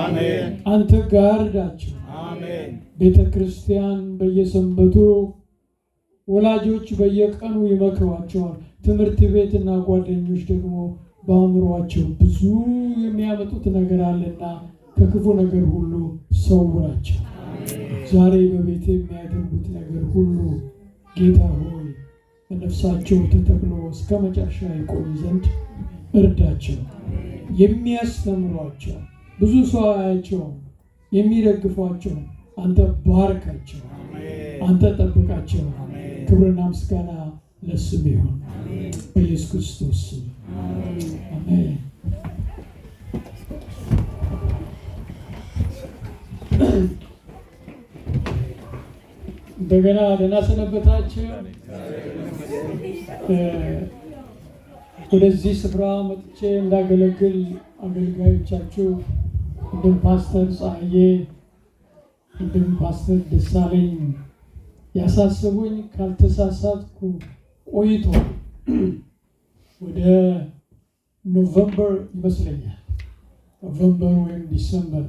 አሜን። አንተ ጋርዳቸው። አሜን። ቤተ ክርስቲያን በየሰንበቱ ወላጆች በየቀኑ ይመክሯቸዋል። ትምህርት ቤትና ጓደኞች ደግሞ በአእምሯቸው ብዙ የሚያመጡት ነገር አለና ከክፉ ነገር ሁሉ ሰውራቸው። ዛሬ በቤት የሚያደርጉት ነገር ሁሉ ጌታ ሆይ በነፍሳቸው ተተክሎ እስከ መጨረሻ ይቆይ ዘንድ እርዳቸው። የሚያስተምሯቸው ብዙ ሰው አያቸውም፣ የሚደግፏቸው አንተ ባርካቸው፣ አንተ ጠብቃቸው። ክብርና ምስጋና ለስም ይሁን በኢየሱስ ክርስቶስ ስም አሜን። እንደገና ደህና ሰነበታችሁ። ወደዚህ ስፍራ መጥቼ እንዳገለግል አገልጋዮቻችሁ እንደም ፓስተር ፀሐዬ እንደም ፓስተር ደሳለኝ ያሳሰቡኝ ካልተሳሳትኩ ቆይቶ ወደ ኖቨምበር ይመስለኛል፣ ኖቨምበር ወይም ዲሰምበር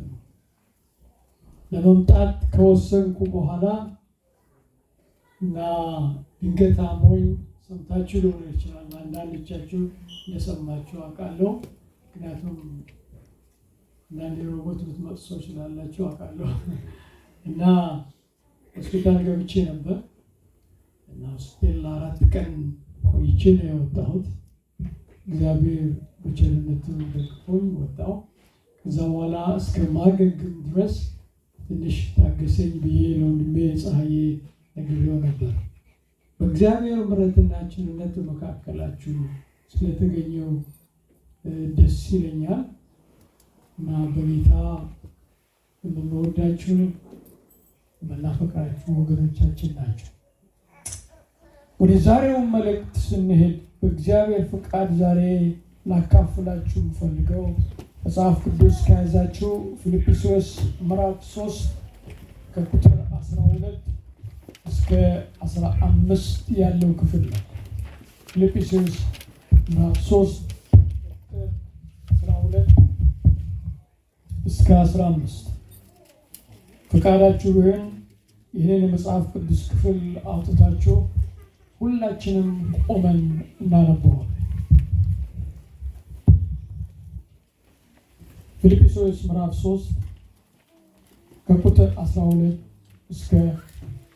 ለመምጣት ከወሰንኩ በኋላ እና ድንገት አሞኝ ሰምታችሁ ሊሆን ይችላል። አንዳንዶቻችሁ እንደሰማችሁ አውቃለሁ። ምክንያቱም አንዳንድ ሮቦት ልትመጡ ሰው ስላላችሁ አውቃለሁ። እና ሆስፒታል ገብቼ ነበር እና ሆስፒታል ለ4 ቀን ቆይቼ ነው የወጣሁት። እግዚአብሔር በቸርነቱ ደግፎኝ ወጣሁ። ከዛ በኋላ እስከ ማገገም ድረስ ትንሽ ታገሰኝ ብዬ ለወንድሜ ፀሐዬ ነግሬው ነበር። በእግዚአብሔር ምሕረትና ቸርነት መካከላችሁ ስለተገኘው ደስ ይለኛል እና በጌታ የምንወዳችሁ የምናፈቅራችሁ ወገኖቻችን ናቸው። ወደ ዛሬው መልእክት ስንሄድ በእግዚአብሔር ፍቃድ ዛሬ ላካፍላችሁ የምፈልገው መጽሐፍ ቅዱስ ከያዛችሁ ፊልጵስዩስ ምዕራፍ 3 ከቁጥር 12 እስከ 15 ያለው ክፍል ነው። ፊልጵስዩስ ምዕራፍ 3 ከ12 እስከ 15 ፈቃዳችሁ ቢሆን ይህንን የመጽሐፍ ቅዱስ ክፍል አውጥታችሁ ሁላችንም ቆመን እናነበዋለን። ፊልጵስዩስ ምዕራፍ 3 ከቁጥር 12 እስከ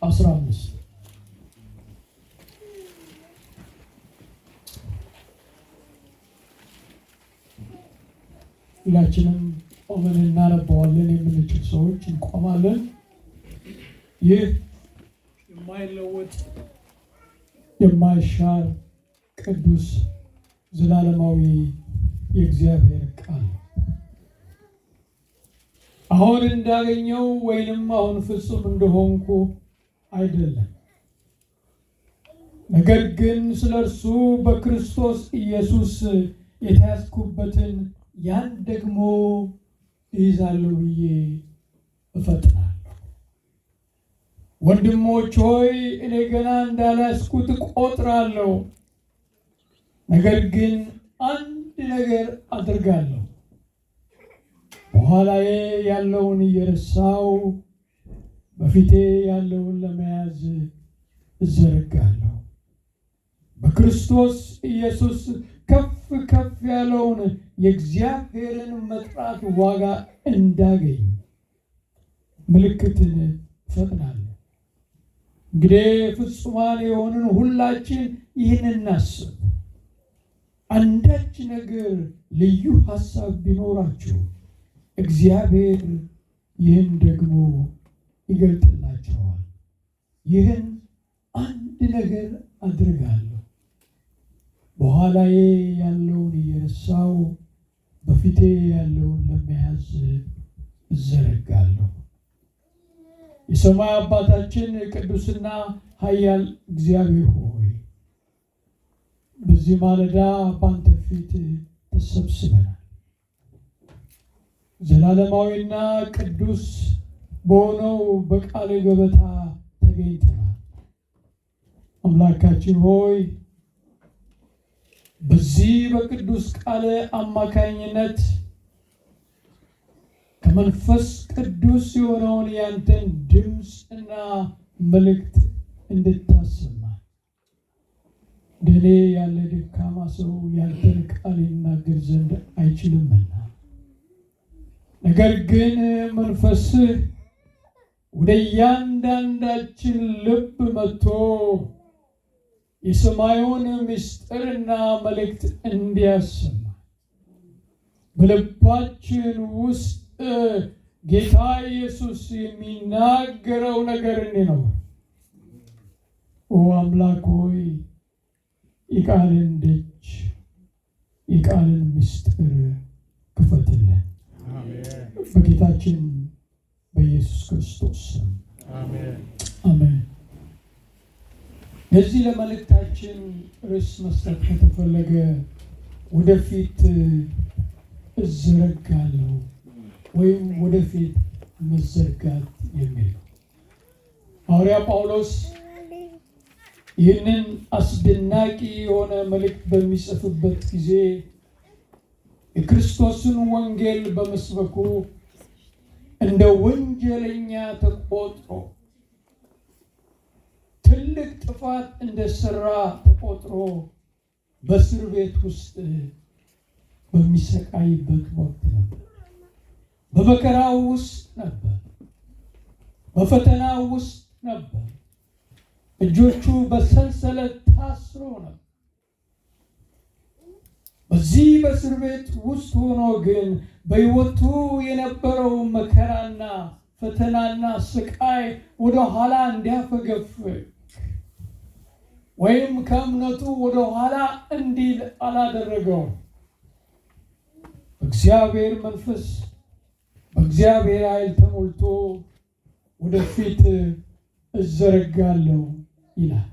15 ሁላችንም ቆመን እናነበዋለን። የምንችል ሰዎች እንቆማለን። ይህ የማይለወጥ የማይሻር ቅዱስ ዘላለማዊ የእግዚአብሔር ቃል አሁን እንዳገኘው ወይንም አሁን ፍጹም እንደሆንኩ አይደለም፣ ነገር ግን ስለ እርሱ በክርስቶስ ኢየሱስ የተያዝኩበትን ያን ደግሞ እይዛለሁ ብዬ እፈጥናለሁ። ወንድሞች ሆይ እኔ ገና እንዳልያዝኩት እቆጥራለሁ፣ ነገር ግን አንድ ነገር አድርጋለሁ፣ በኋላዬ ያለውን እየረሳው በፊቴ ያለውን ለመያዝ እዘረጋለሁ። በክርስቶስ ኢየሱስ ከፍ ከፍ ያለውን የእግዚአብሔርን መጥራት ዋጋ እንዳገኝ ምልክትን እፈጥናለሁ። እንግዲህ ፍጹማን የሆንን ሁላችን ይህን እናስብ። አንዳች ነገር ልዩ ሐሳብ ቢኖራችሁ እግዚአብሔር ይህን ደግሞ ይገልጥላችኋል። ይህን አንድ ነገር አድርጋለሁ፣ በኋላዬ ያለውን እየረሳው በፊቴ ያለውን ለመያዝ እዘረጋለሁ። የሰማይ አባታችን ቅዱስና ኃያል እግዚአብሔር ሆይ በዚህ ማለዳ በአንተ ፊት ተሰብስበናል። ዘላለማዊና ቅዱስ በሆነው በቃል ገበታ ተገኝተናል። አምላካችን ሆይ በዚህ በቅዱስ ቃል አማካኝነት ከመንፈስ ቅዱስ የሆነውን ያንተን ድምፅና መልእክት እንድታሰማ እንደኔ ያለ ደካማ ሰው ያንተን ቃል ይናገር ዘንድ አይችልምና፣ ነገር ግን መንፈስህ ወደ እያንዳንዳችን ልብ መጥቶ የሰማዩን ምስጢርና መልእክት እንዲያሰማ በልባችን ውስጥ ጌታ ኢየሱስ የሚናገረው ነገር እንዲኖር ኦ አምላክ ሆይ የቃልን ደጅ የቃልን ምስጢር ክፈትልን። በጌታችን በኢየሱስ ክርስቶስ ስም አሜን። ለዚህ ለመልእክታችን ርዕስ መስጠት ከተፈለገ ወደፊት እዘረጋለሁ ወይም ወደፊት መዘርጋት የሚል ነው። ሐዋርያ ጳውሎስ ይህንን አስደናቂ የሆነ መልእክት በሚጽፍበት ጊዜ የክርስቶስን ወንጌል በመስበኩ እንደ ወንጀለኛ ተቆጥሮ ትልቅ ጥፋት እንደሰራ ተቆጥሮ በእስር ቤት ውስጥ በሚሰቃይበት ወቅት ነበር። በመከራው ውስጥ ነበር። በፈተናው ውስጥ ነበር። እጆቹ በሰንሰለት ታስሮ ነበር። በዚህ በእስር ቤት ውስጥ ሆኖ ግን በሕይወቱ የነበረው መከራና ፈተናና ስቃይ ወደ ኋላ እንዲያፈገፍግ ወይም ከእምነቱ ወደ ኋላ እንዲል አላደረገው። በእግዚአብሔር መንፈስ በእግዚአብሔር ኃይል ተሞልቶ ወደፊት እዘረጋለሁ ይላል።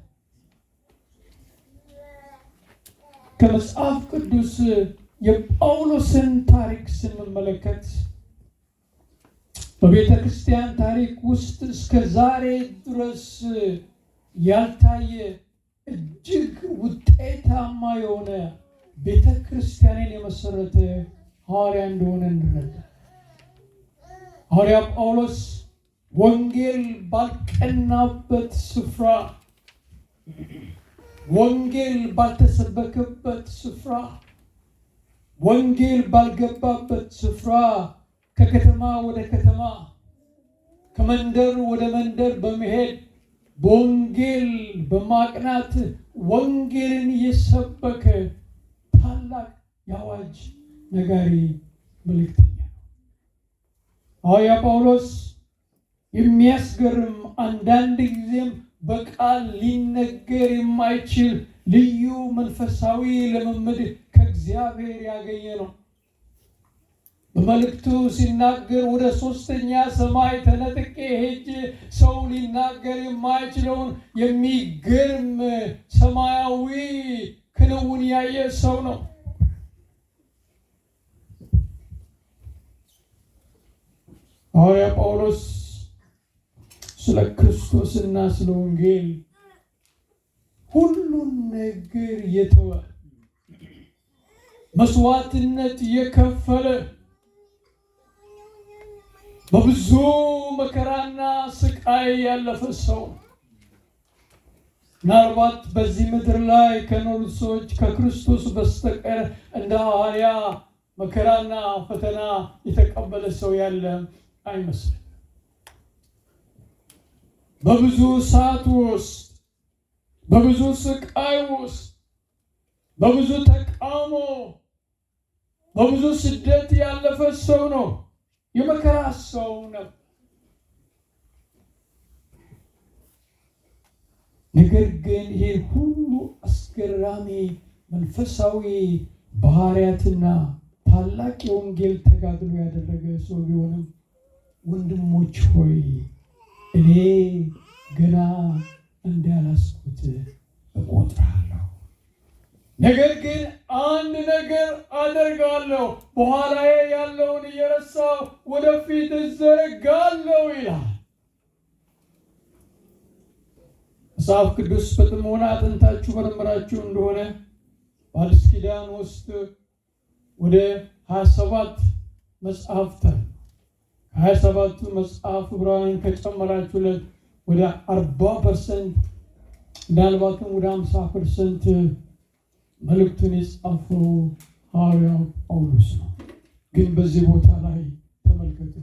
ከመጽሐፍ ቅዱስ የጳውሎስን ታሪክ ስንመለከት በቤተ ክርስቲያን ታሪክ ውስጥ እስከ ዛሬ ድረስ ያልታየ እጅግ ውጤታማ የሆነ ቤተ ክርስቲያንን የመሰረተ ሐዋርያ እንደሆነ እንረዳ። ሐዋርያ ጳውሎስ ወንጌል ባልቀናበት ስፍራ፣ ወንጌል ባልተሰበከበት ስፍራ፣ ወንጌል ባልገባበት ስፍራ ከከተማ ወደ ከተማ ከመንደር ወደ መንደር በመሄድ በወንጌል በማቅናት ወንጌልን የሰበከ ታላቅ የአዋጅ ነጋሪ መልእክተኛ ነው። ሐዋርያ ጳውሎስ የሚያስገርም አንዳንድ ጊዜም በቃል ሊነገር የማይችል ልዩ መንፈሳዊ ልምምድ ከእግዚአብሔር ያገኘ ነው። በመልእክቱ ሲናገር ወደ ሶስተኛ ሰማይ ተነጥቄ ሄጄ ሰው ሊናገር የማይችለውን የሚገርም ሰማያዊ ክንውን ያየ ሰው ነው። ሐዋርያ ጳውሎስ ስለ ክርስቶስና ስለ ወንጌል ሁሉን ነገር የተወ መስዋዕትነት የከፈለ በብዙ መከራና ስቃይ ያለፈ ሰው። ምናልባት በዚህ ምድር ላይ ከኖሩት ሰዎች ከክርስቶስ በስተቀር እንደ ሐዋርያ መከራና ፈተና የተቀበለ ሰው ያለ አይመስልም። በብዙ ሰዓት ውስጥ፣ በብዙ ስቃይ ውስጥ፣ በብዙ ተቃውሞ፣ በብዙ ስደት ያለፈ ሰው ነው። የመከራ ሰው ነው። ነገር ግን ይህ ሁሉ አስገራሚ መንፈሳዊ ባህሪያትና ታላቅ የወንጌል ተጋድሎ ያደረገ ሰው ቢሆንም ወንድሞች ሆይ እኔ ገና እንዳላስኩት እቆጥራለሁ። ነገር ግን አንድ ነገር አደርጋለሁ፣ በኋላዬ ያለውን እየረሳሁ ወደፊት እዘረጋለሁ ይላል። መጽሐፍ ቅዱስ በጥሞና አጥንታችሁ መርምራችሁ እንደሆነ በአዲስ ኪዳን ውስጥ ወደ 27 መጽሐፍት 27ቱ መጽሐፍ ዕብራውያን ከጨመራችሁለት ወደ 40% ምናልባትም ወደ 50% መልእክቱን የጻፈው ሐዋርያው ጳውሎስ ነው። ግን በዚህ ቦታ ላይ ተመልከቱ፣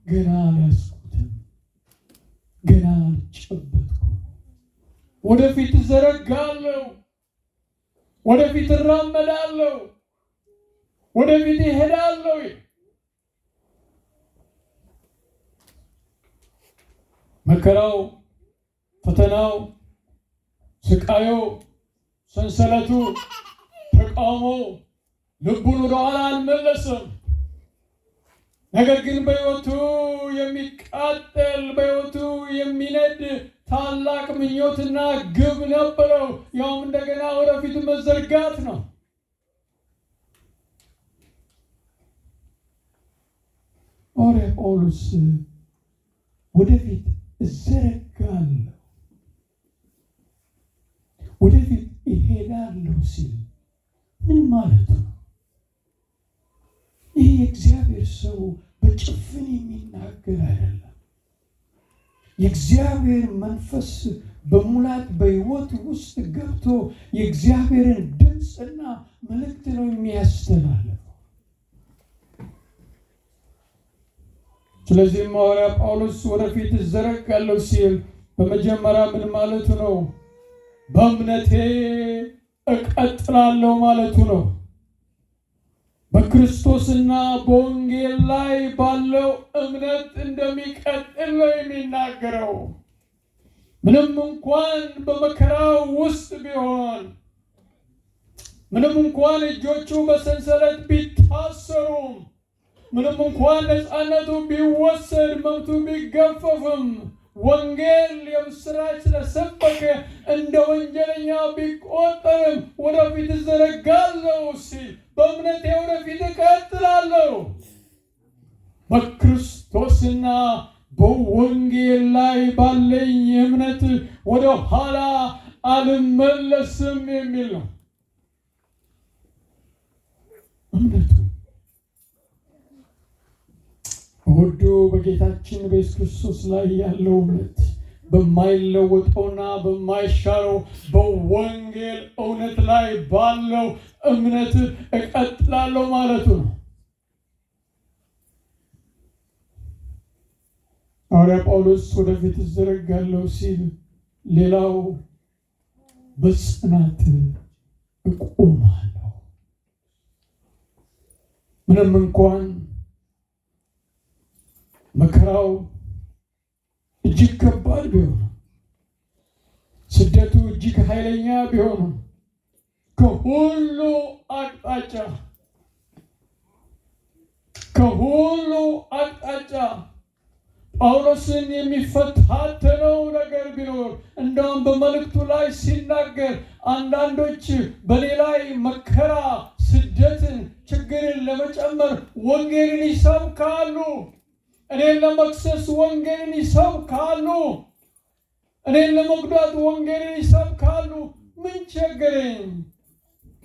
ገና አልያዝኩትም፣ ገና አልጨበጥኩም፣ ወደፊት እዘረጋለሁ፣ ወደፊት እራመዳለሁ፣ ወደፊት እሄዳለሁ። መከራው፣ ፈተናው፣ ስቃዩ፣ ሰንሰለቱ፣ ተቃውሞ ልቡን ወደኋላ አልመለሰም። ነገር ግን በሕይወቱ የሚቃጠል በሕይወቱ የሚነድ ታላቅ ምኞትና ግብ ነበረው። ያውም እንደገና ወደፊት መዘርጋት ነው። ሐዋርያ ጳውሎስ ወደፊት እዘረጋለሁ፣ ወደፊት እሄዳለሁ ሲል ምን ማለት ነው? ይህ የእግዚአብሔር ሰው በጭፍን የሚናገር አይደለም። የእግዚአብሔር መንፈስ በሙላት በሕይወት ውስጥ ገብቶ የእግዚአብሔርን ድምፅና መልእክት ነው የሚያስተላልፈው። ስለዚህም ሐዋርያ ጳውሎስ ወደፊት እዘረጋለሁ ሲል በመጀመሪያ ምን ማለቱ ነው? በእምነቴ እቀጥላለሁ ማለቱ ነው። በክርስቶስና በወንጌል ላይ ባለው እምነት እንደሚቀጥል ነው የሚናገረው። ምንም እንኳን በመከራው ውስጥ ቢሆን፣ ምንም እንኳን እጆቹ በሰንሰለት ቢታሰሩም፣ ምንም እንኳን ነፃነቱ ቢወሰድ፣ መብቱ ቢገፈፍም፣ ወንጌል የምስራች ስለሰበከ እንደ ወንጀለኛ ቢቆጠርም ወደፊት እዘረጋለሁ ሲል በእምነቴ ወደፊት እቀጥላለሁ። በክርስቶስና በወንጌል ላይ ባለኝ እምነት ወደ ኋላ አልመለስም የሚል ነው እምነቱ። በውዱ በጌታችን በኢየሱስ ክርስቶስ ላይ ያለው እምነት በማይለወጠውና በማይሻረው በወንጌል እውነት ላይ ባለው እምነት እቀጥላለሁ ማለቱ ነው። ሐዋርያ ጳውሎስ ወደፊት እዘረጋለሁ ሲል ሌላው በጽናት እቆማለሁ። ምንም እንኳን መከራው እጅግ ከባድ ቢሆንም፣ ስደቱ እጅግ ኃይለኛ ቢሆንም ከሁሉ አቅጣጫ ጳውሎስን የሚፈታተነው ነገር ቢኖር እንደውም በመልእክቱ ላይ ሲናገር አንዳንዶች በኔ ላይ መከራ፣ ስደትን፣ ችግርን ለመጨመር ወንጌልን ይሰብካሉ። እኔን ለመክሰስ ወንጌልን ይሰብካሉ። እኔን ለመጉዳት ወንጌልን ይሰብካሉ። ምን ቸገረኝ?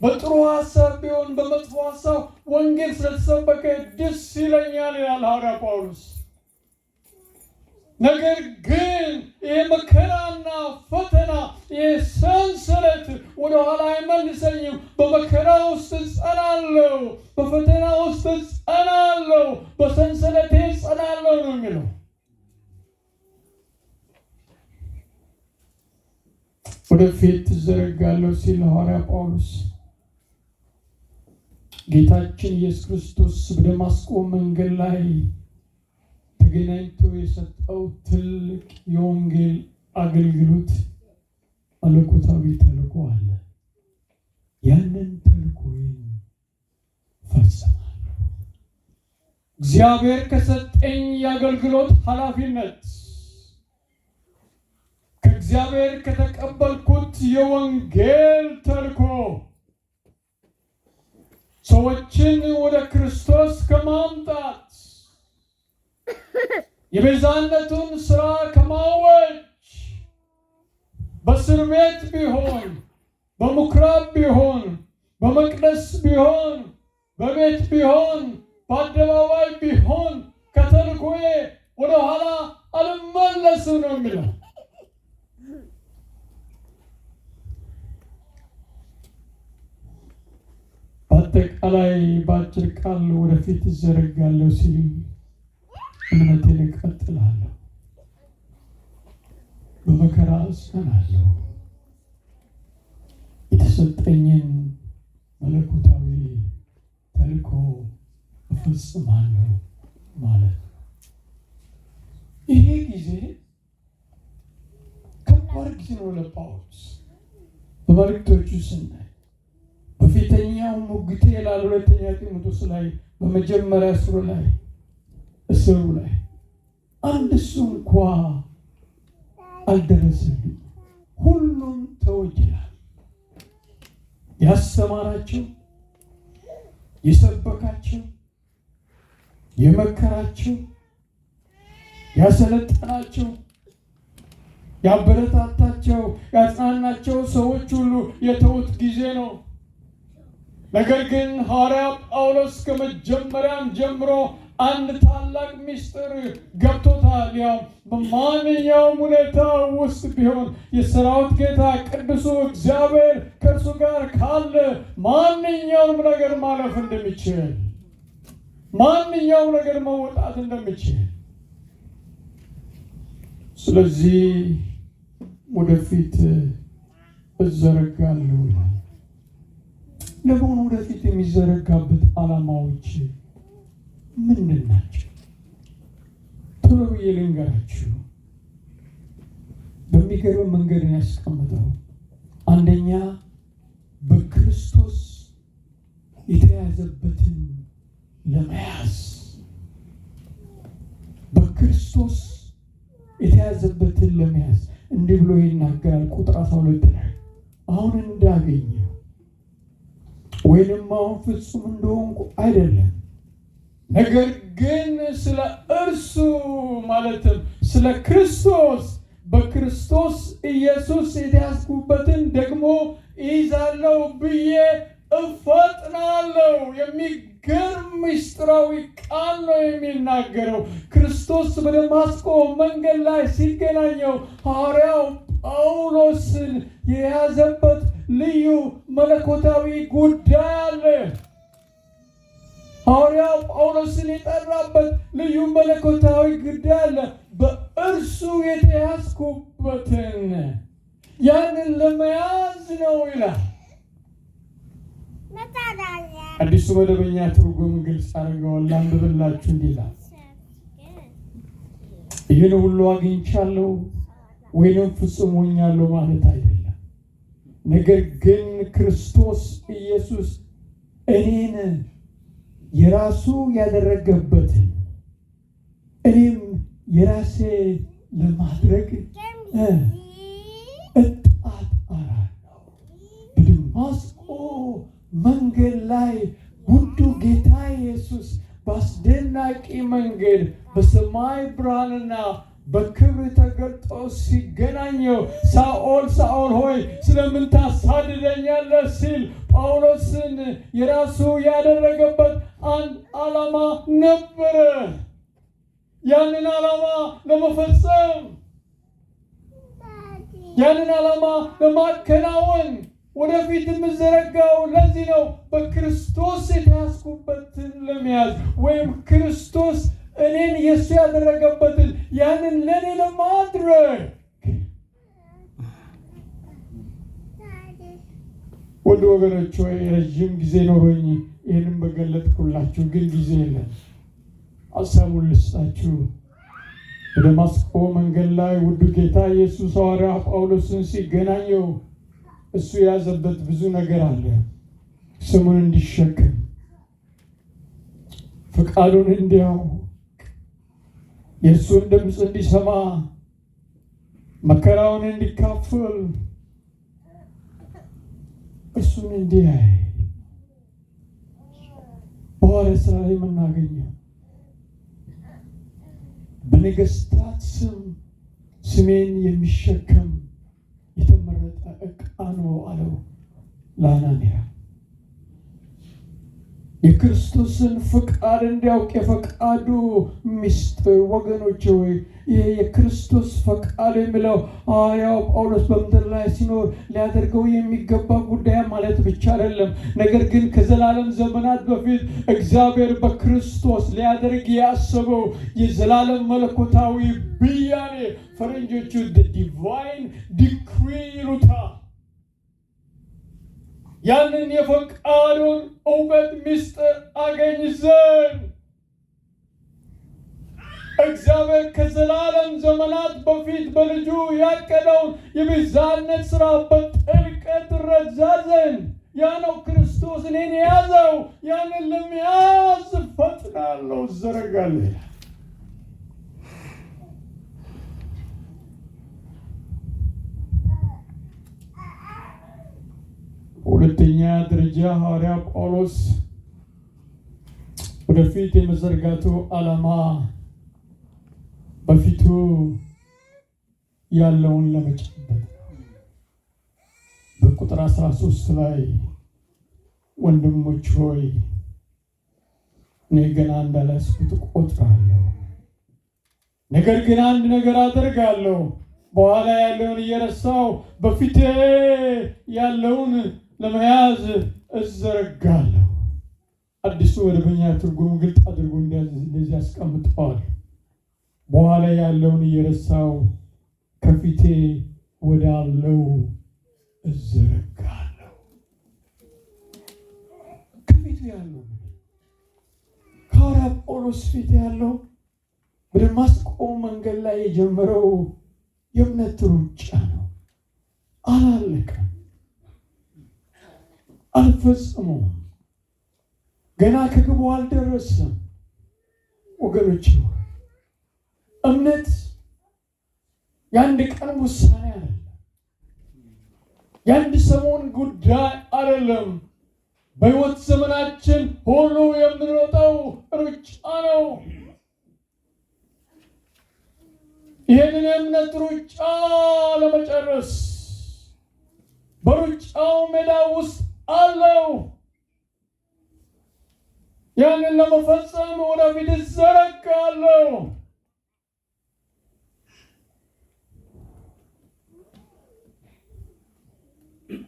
በጥሩ ሐሳብ ቢሆን በመጥፎ ሐሳብ ወንጌል ስለተሰበከ ደስ ይለኛል ይላል ሐዋርያ ጳውሎስ። ነገር ግን ይህ መከራና ፈተና፣ ይህ ሰንሰለት ወደኋላ አይመልሰኝም። በመከራ ውስጥ እጸናለሁ፣ በፈተና ውስጥ እጸናለሁ፣ በሰንሰለቴ እጸናለሁ ነው የሚለው። ወደፊት እዘረጋለሁ ሲል ሐዋርያ ጳውሎስ ጌታችን ኢየሱስ ክርስቶስ በደማስቆ መንገድ ላይ ተገናኝቶ የሰጠው ትልቅ የወንጌል አገልግሎት መለኮታዊ ተልእኮ አለ። ያንን ተልእኮዬን ፈጽማለሁ። እግዚአብሔር ከሰጠኝ የአገልግሎት ኃላፊነት፣ ከእግዚአብሔር ከተቀበልኩት የወንጌል ተልእኮ ሰዎችን ወደ ክርስቶስ ከማምጣት የቤዛነቱን ሥራ ከማወጅ በእስር ቤት ቢሆን፣ በምኩራብ ቢሆን፣ በመቅደስ ቢሆን፣ በቤት ቢሆን፣ በአደባባይ ቢሆን ከተልኮዬ ወደ ኋላ አልመለስም ነው የሚለው። በአጠቃላይ በአጭር ቃል ወደፊት እዘረጋለሁ ሲል እምነቴን እቀጥላለሁ፣ በመከራ እጸናለሁ፣ የተሰጠኝን መለኮታዊ ተልእኮ እፈጽማለሁ ማለት ነው። ይሄ ጊዜ ከባድ ጊዜ ነው ለጳውሎስ። በመልእክቶቹ ስናይ በፊተኛው ሙግቴ ይላል ሁለተኛ ጢሞቴዎስ ላይ በመጀመሪያ እስሩ ላይ አንድ እሱ እንኳ አልደረሰልኝ፣ ሁሉም ተወጅላል። ያስተማራቸው፣ የሰበካቸው፣ የመከራቸው፣ ያሰለጠናቸው፣ ያበረታታቸው፣ ያጽናናቸው ሰዎች ሁሉ የተውት ጊዜ ነው። ነገር ግን ሐዋርያ ጳውሎስ ከመጀመሪያም ጀምሮ አንድ ታላቅ ምስጢር ገብቶታል። ያው በማንኛውም ሁኔታ ውስጥ ቢሆን የሰራዊት ጌታ ቅዱሱ እግዚአብሔር ከእርሱ ጋር ካለ ማንኛውም ነገር ማለፍ እንደሚችል፣ ማንኛውም ነገር መወጣት እንደሚችል፣ ስለዚህ ወደፊት እዘረጋለሁ ይላል። ለመሆኑ ወደፊት የሚዘረጋበት ዓላማዎች ምንድን ናቸው? ቶሎ ብዬ ልንገራችሁ። በሚገርም መንገድ ያስቀምጠው። አንደኛ በክርስቶስ የተያዘበትን ለመያዝ፣ በክርስቶስ የተያዘበትን ለመያዝ እንዲህ ብሎ ይናገራል። ቁጥር 12 ላይ አሁን እንዳገኘው ወይንም አሁን ፍጹም እንደሆንኩ አይደለም፣ ነገር ግን ስለ እርሱ ማለትም ስለ ክርስቶስ በክርስቶስ ኢየሱስ የተያዝኩበትን ደግሞ ይዛለሁ ብዬ እፈጥናለሁ። የሚገርም ምስጢራዊ ቃል ነው የሚናገረው። ክርስቶስ በደማስቆ መንገድ ላይ ሲገናኘው ሐዋርያው ጳውሎስን የያዘበት ልዩ መለኮታዊ ጉዳይ አለ። ሐዋርያው ጳውሎስን የጠራበት ልዩ መለኮታዊ ጉዳይ አለ። በእርሱ የተያዝኩበትን ያንን ለመያዝ ነው ይላል። አዲሱ መደበኛ ትርጉም ግልጽ አድርገዋል። አንብብላችሁ እንዲህ ይላል፣ ይህን ሁሉ አግኝቻለሁ ወይንም ፍጹም ሆኛለሁ ማለት አይደለም፣ ነገር ግን ክርስቶስ ኢየሱስ እኔን የራሱ ያደረገበትን እኔም የራሴ ለማድረግ እጣጣራለሁ። በደማስቆ መንገድ ላይ ውዱ ጌታ ኢየሱስ በአስደናቂ መንገድ በሰማይ ብርሃንና በክብር ተገልጦ ሲገናኘው ሳኦል ሳኦል ሆይ ስለምን ታሳድደኛለህ ሲል ጳውሎስን የራሱ ያደረገበት አንድ ዓላማ ነበረ። ያንን ዓላማ ለመፈጸም፣ ያንን ዓላማ ለማከናወን ወደፊት የምዘረጋው ለዚህ ነው። በክርስቶስ የተያዝኩበትን ለመያዝ ወይም ክርስቶስ እኔን የሱ ያደረገበትን ያንን ለኔ ለማድረግ። ወደ ወገኖች ሆይ ረዥም ጊዜ ኖሮኝ ይህንን በገለጥኩላችሁ፣ ግን ጊዜ የለም። ሀሳቡን ልስጣችሁ። በደማስቆ መንገድ ላይ ውዱ ጌታ ኢየሱስ ሐዋርያ ጳውሎስን ሲገናኘው እሱ የያዘበት ብዙ ነገር አለ። ስሙን እንዲሸከም፣ ፈቃዱን እንዲያውቅ፣ የእሱን ድምፅ እንዲሰማ፣ መከራውን እንዲካፈል፣ እሱን እንዲያይ በሐዋርያት ሥራ ላይ የምናገኘው በነገሥታት ስም ስሜን የሚሸከም የተመረጠ ዕቃ ነው አለው ለአናንያ። የክርስቶስን ፍቃድ እንዲያውቅ የፈቃዱ ምስጢር ወገኖች ሆይ ይሄ የክርስቶስ ፈቃድ የሚለው ሐዋርያው ጳውሎስ በምድር ላይ ሲኖር ሊያደርገው የሚገባ ጉዳይ ማለት ብቻ አይደለም። ነገር ግን ከዘላለም ዘመናት በፊት እግዚአብሔር በክርስቶስ ሊያደርግ ያሰበው የዘላለም መለኮታዊ ብያኔ ፈረንጆቹ ዲቫይን ዲክሪ ይሉታል። ያንን የፈቃዱን እውቀት ምስጢር አገኝ ዘንድ እግዚአብሔር ከዘላለም ዘመናት በፊት በልጁ ያቀደውን የቤዛነት ሥራ በጥልቀት ረዳ ዘንድ ያ ነው ክርስቶስ እኔን የያዘው። ያንን ለመያዝ እፈጥናለሁ፣ እዘረጋለሁ። ሁለተኛ ደረጃ ሐዋርያ ጳውሎስ ወደፊት የመዘርጋቱ ዓላማ በፊቱ ያለውን ለመጨበጥ በቁጥር 13 ላይ ወንድሞች ሆይ እኔ ገና እንዳላስኩት እቆጥራለሁ፣ ነገር ግን አንድ ነገር አደርጋለሁ፣ በኋላ ያለውን እየረሳሁ በፊቴ ያለውን ለመያዝ እዘረጋለሁ። አዲሱ መደበኛ ትርጉም ግልጥ አድርጎ እንደዚህ ያስቀምጠዋል። በኋላ ያለውን እየረሳሁ ከፊቴ ወዳለው እዘረጋለሁ። ከፊቱ ያለው ከሐዋርያ ጳውሎስ ፊት ያለው በደማስቆ መንገድ ላይ የጀመረው የእምነት ሩጫ ነው። አላለቀም፣ አልፈጽሞም፣ ገና ከግቡ አልደረሰም። ወገኖች እምነት የአንድ ቀን ውሳኔ አይደለም፣ የአንድ ሰሞን ጉዳይ አይደለም። በሕይወት ዘመናችን ሁሉ የምንሮጠው ሩጫ ነው። ይህንን የእምነት ሩጫ ለመጨረስ በሩጫው ሜዳ ውስጥ አለው። ያንን ለመፈጸም ወደፊት እዘረጋለሁ።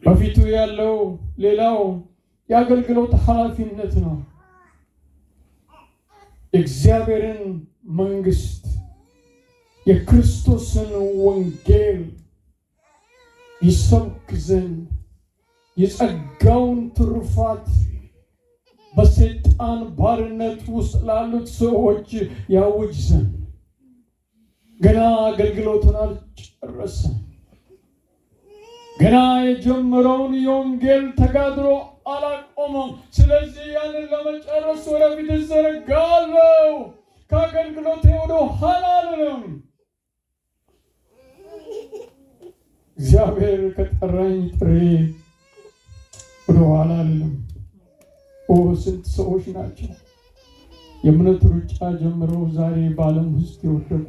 በፊቱ ያለው ሌላው የአገልግሎት ኃላፊነት ነው። የእግዚአብሔርን መንግሥት የክርስቶስን ወንጌል ይሰብክ ዘንድ የጸጋውን ትሩፋት በሰይጣን ባርነት ውስጥ ላሉት ሰዎች ያውጅ ዘንድ ገና አገልግሎቱን አልጨረሰም። ገና የጀመረውን የወንጌል ተጋድሎ አላቆመም። ስለዚህ ያንን ለመጨረስ ወደፊት እዘረጋለሁ። ከአገልግሎቴ ወደ ኋላ አልልም። እግዚአብሔር ከጠራኝ ጥሪ ወደ ኋላ አልልም። ስንት ሰዎች ናቸው የእምነት ሩጫ ጀምረው ዛሬ በዓለም ውስጥ የወደቁ፣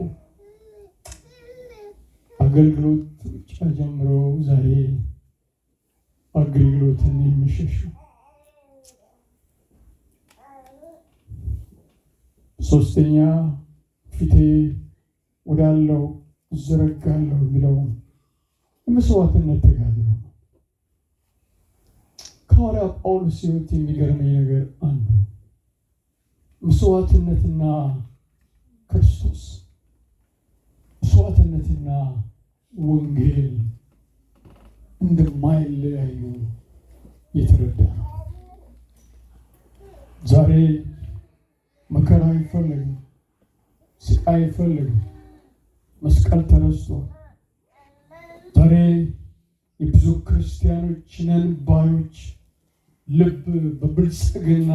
አገልግሎት ሩጫ ጀምረው ዛሬ አገልግሎትን የሚሸሹ። ሶስተኛ ፊቴ ወዳለው እዘረጋለሁ የሚለው የመስዋዕትነት ተጋድሎ ነው። ከሐዋርያ ጳውሎስ ሕይወት የሚገርመኝ ነገር አንዱ መስዋዕትነትና ክርስቶስ፣ መስዋዕትነትና ወንጌል እንደማይለያዩ የተረዳ ነው። ዛሬ መከራ አይፈልግም፣ ስቃይ አይፈልግም፣ መስቀል ተነስቷል። ዛሬ የብዙ ክርስቲያኖች ነን ባዮች ልብ በብልጽግና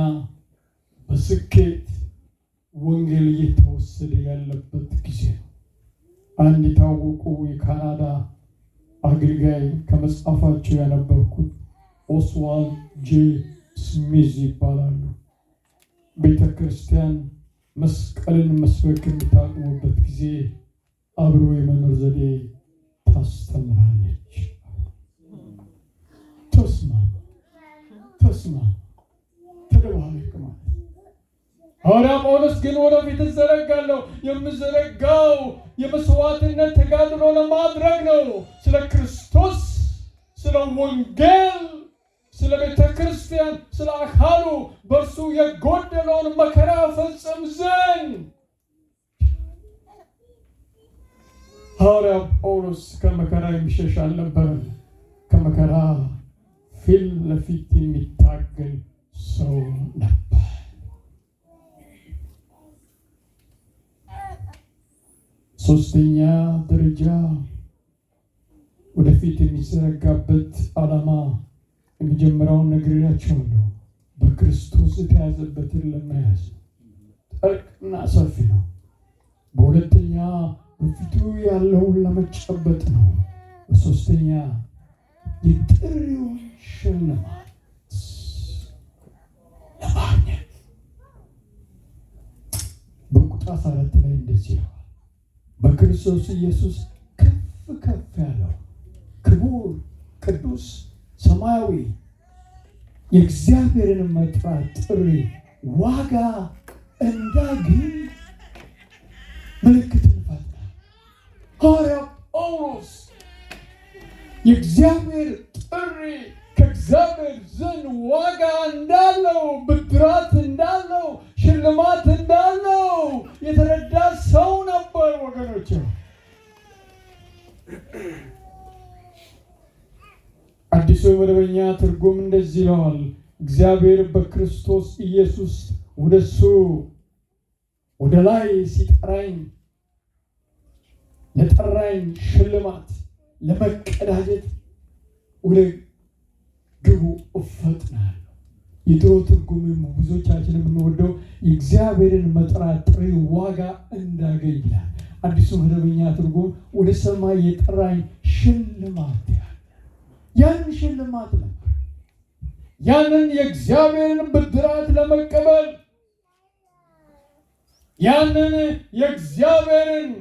በስኬት ወንጌል እየተወሰደ ያለበት ጊዜ ነው። አንድ የታወቁ የካናዳ አገልጋይ ከመጽሐፋቸው ያነበብኩት ኦስዋልድ ጄ ስሚዝ ይባላሉ። ቤተ ክርስቲያን መስቀልን መስበክ የምታቆምበት ጊዜ አብሮ የመኖር ዘዴ ታስተምራለች። ተስማ ተደባለቅ ሐዋርያ ጳውሎስ ግን ወደፊት እዘረጋለሁ፣ የምዘረጋው የመስዋዕትነት ተጋድሎ ለማድረግ ነው። ስለ ክርስቶስ፣ ስለ ወንጌል፣ ስለ ቤተ ክርስቲያን፣ ስለ አካሉ በእርሱ የጎደለውን መከራ ፈጽም ዘንድ። ሐዋርያ ጳውሎስ ከመከራ የሚሸሽ አልነበረም። ከመከራ ፊት ለፊት የሚታገል ሰው ነበር። ሶስተኛ ደረጃ ወደፊት የሚዘረጋበት ዓላማ የመጀመሪያውን ነግሬያቸዋለሁ። በክርስቶስ የተያዘበትን ለመያዝ ጥልቅና ሰፊ ነው። በሁለተኛ በፊቱ ያለውን ለመጨበጥ ነው። በሶስተኛ የጥሪውን ሽልማት ለማግኘት። በቁጥር 4 ላይ እንደዚህ ነው፣ በክርስቶስ ኢየሱስ ከፍ ከፍ ያለው ክቡር ቅዱስ ሰማያዊ የእግዚአብሔርን መጥራት ጥሪ ዋጋ እንዳገኝ ምልክትን ፈጠረ። ሐዋርያ ጳውሎስ የእግዚአብሔር ጥሪ ከእግዚአብሔር ዘንድ ዋጋ እንዳለው፣ ብድራት እንዳለው፣ ሽልማት እንዳለው የተረዳ ሰው ነበር። ወገኖች አዲሱ መደበኛ ትርጉም እንደዚህ ይለዋል፣ እግዚአብሔር በክርስቶስ ኢየሱስ ወደሱ ወደ ላይ ሲጠራኝ ለጠራኝ ሽልማት ለመቀዳጀት ወደ ግቡ እፈጥናለሁ። የድሮ ትርጉም ብዙዎቻችን የምንወደው የእግዚአብሔርን መጥራት ጥሪ ዋጋ እንዳገኝ ይላል። አዲሱ መደበኛ ትርጉም ወደ ሰማይ የጠራኝ ሽልማት ያለ ያን ሽልማት ነበር። ያንን የእግዚአብሔርን ብድራት ለመቀበል ያንን የእግዚአብሔርን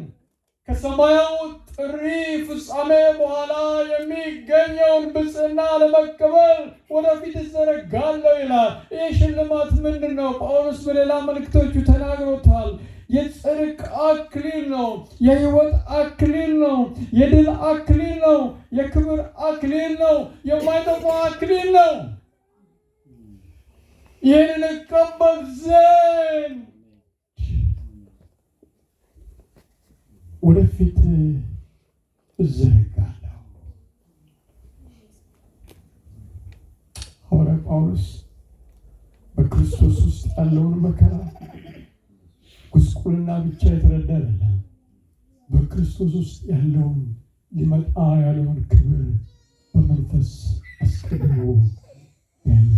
ከሰማያዊ ጥሪ ፍጻሜ በኋላ የሚገኘውን ብፅዕና ለመቀበል ወደፊት እዘረጋለሁ ይላል። ይህ ሽልማት ምንድን ነው? ጳውሎስ በሌላ መልእክቶቹ ተናግሮታል። የጽድቅ አክሊል ነው፣ የሕይወት አክሊል ነው፣ የድል አክሊል ነው፣ የክብር አክሊል ነው፣ የማይጠፋ አክሊል ነው። ይህንን እቀበል ዘንድ ወደፊት እዘረጋለሁ። ሐዋርያ ጳውሎስ በክርስቶስ ውስጥ ያለውን መከራ ጉስቁልና ብቻ የተረዳ አይደለም። በክርስቶስ ውስጥ ያለውን ሊመጣ ያለውን ክብር በመንፈስ አስቀድሞ ያየ